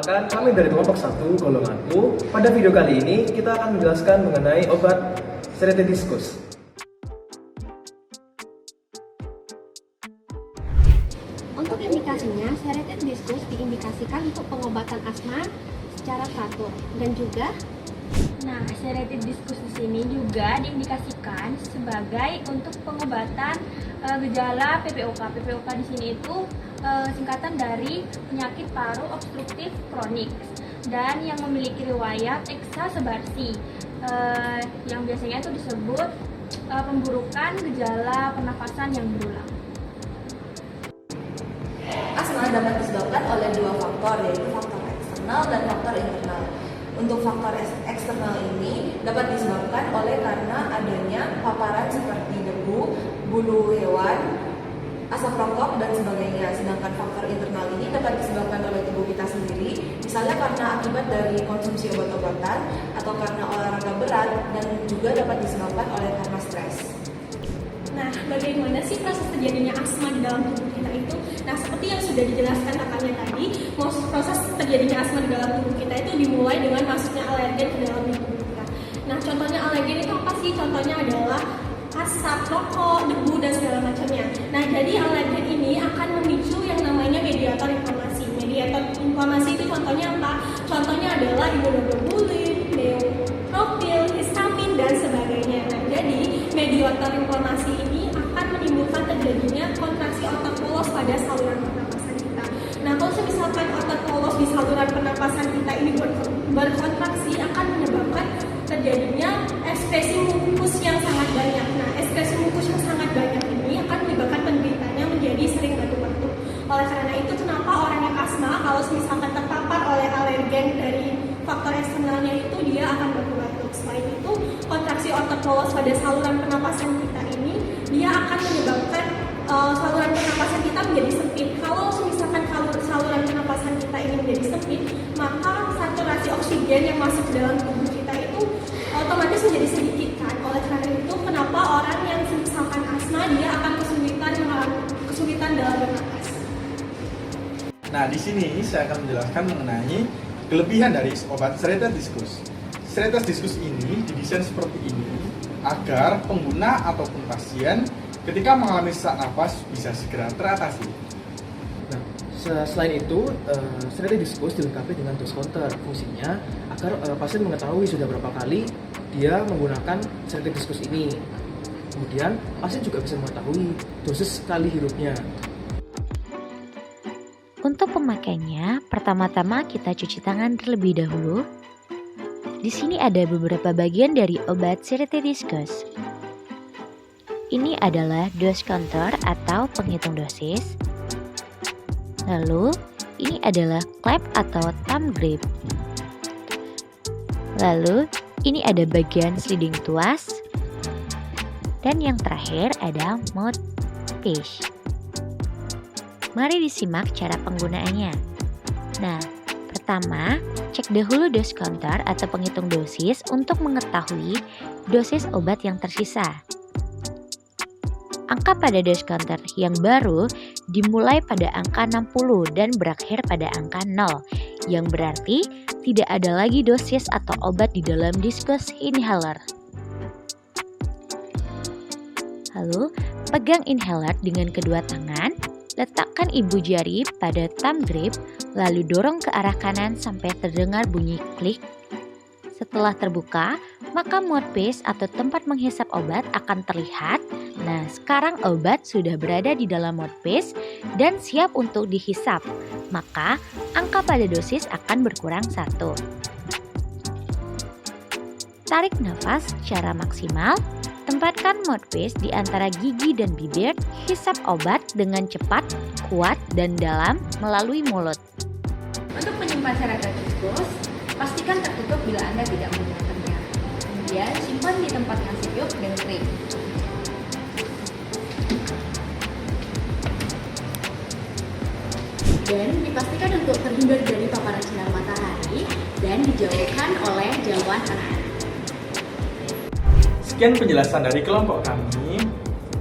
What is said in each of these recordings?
Perkenalkan, kami dari kelompok 1 golongan U. Pada video kali ini kita akan menjelaskan mengenai obat Seretidiskus. Untuk indikasinya, Seretidiskus diindikasikan untuk pengobatan asma secara teratur dan juga Seretidiskus di sini juga diindikasikan sebagai untuk pengobatan gejala PPOK. PPOK di sini itu singkatan dari penyakit paru obstruktif kronik dan yang memiliki riwayat eksaserbasi yang biasanya itu disebut pemburukan gejala pernafasan yang berulang. Asma dapat disebabkan oleh dua faktor, yaitu faktor eksternal dan faktor internal. Untuk faktor eksternal ini dapat disebabkan oleh karena adanya paparan seperti debu, bulu hewan, asap rokok, dan sebagainya. Sedangkan faktor internal ini dapat disebabkan oleh tubuh kita sendiri, misalnya karena akibat dari konsumsi obat-obatan atau karena olahraga berat, dan juga dapat disebabkan oleh karena stres. Nah, bagaimana sih proses terjadinya asma di dalam tubuh kita itu? Nah, seperti yang sudah dijelaskan kakaknya tadi, proses terjadinya asma di dalam tubuh kita itu dimulai dengan masuknya alergen ke dalam tubuh kita. Nah, contohnya alergen itu apa sih? Contohnya adalah asap, rokok, debu, dan segala macamnya. Nah, jadi alergen ini akan memicu yang namanya mediator inflamasi. Mediator inflamasi itu contohnya apa? Contohnya adalah imunoglobulin, neutrofil, histamin, dan sebagainya. Nah, jadi mediator inflamasi ini akan menimbulkan terjadinya kontraksi otot polos pada saluran pernapasan kita. Nah, kalau misalkan otot polos di saluran pernapasan kita ini berkontraksi, akan menyebabkan terjadinya ekspresi mukus yang sangat banyak. Nah, ekspresi mukus yang sangat banyak ini akan menyebabkan penderitanya menjadi sering batuk-batuk. Oleh karena itu, kenapa orang yang asma kalau misalkan terpapar oleh alergen dari faktor eksternalnya itu dia akan batuk-batuk. Selain itu, kontraksi otot polos pada saluran pernapasan kita ini dia akan menyebabkan saluran pernapasan kita menjadi sempit. Kalau misalkan saluran pernapasan kita ini menjadi sempit, maka saturasi oksigen yang masuk ke dalam tubuh kita itu otomatis menjadi sedikit kan. Oleh karena itu, kenapa orang yang misalkan asma dia akan kesulitan dalam bernapas. Nah, di sini saya akan menjelaskan mengenai kelebihan dari obat Seretidiskus. Seretidiskus ini didesain seperti ini agar pengguna ataupun pasien ketika mengalami sesak napas bisa segera teratasi. Nah, selain itu, Seretidiskus dilengkapi dengan dose counter. Fungsinya agar pasien mengetahui sudah berapa kali dia menggunakan Seretidiskus ini. Kemudian pasien juga bisa mengetahui dosis sekali hirupnya. Untuk pemakaiannya, pertama-tama kita cuci tangan terlebih dahulu. Di sini ada beberapa bagian dari obat Seretidiskus. Ini adalah dose counter atau penghitung dosis. Lalu, ini adalah klep atau thumb grip. Lalu, ini ada bagian sliding tuas. Dan yang terakhir ada mouthpiece. Mari disimak cara penggunaannya. Nah, pertama, cek dahulu dose counter atau penghitung dosis untuk mengetahui dosis obat yang tersisa. Angka pada dose counter yang baru dimulai pada angka 60 dan berakhir pada angka 0, yang berarti tidak ada lagi dosis atau obat di dalam diskus inhaler. Lalu, pegang inhaler dengan kedua tangan. Letakkan ibu jari pada thumb grip, lalu dorong ke arah kanan sampai terdengar bunyi klik. Setelah terbuka, maka mouthpiece atau tempat menghisap obat akan terlihat. Nah, sekarang obat sudah berada di dalam mouthpiece dan siap untuk dihisap. Maka, angka pada dosis akan berkurang 1. Tarik nafas secara maksimal. Tempatkan mouthpiece di antara gigi dan bibir, hisap obat dengan cepat, kuat, dan dalam melalui mulut. Untuk menyimpan Seretidiskus, pastikan tertutup bila Anda tidak menggunakannya. Kemudian simpan di tempat yang sejuk dan kering. Dan dipastikan untuk terhindar dari paparan sinar matahari dan dijauhkan oleh jauhan anak-anak. Sekian penjelasan dari kelompok kami.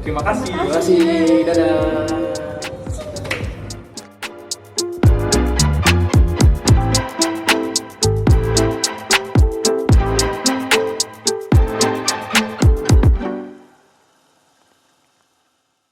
Terima kasih. Terima kasih. Dadah.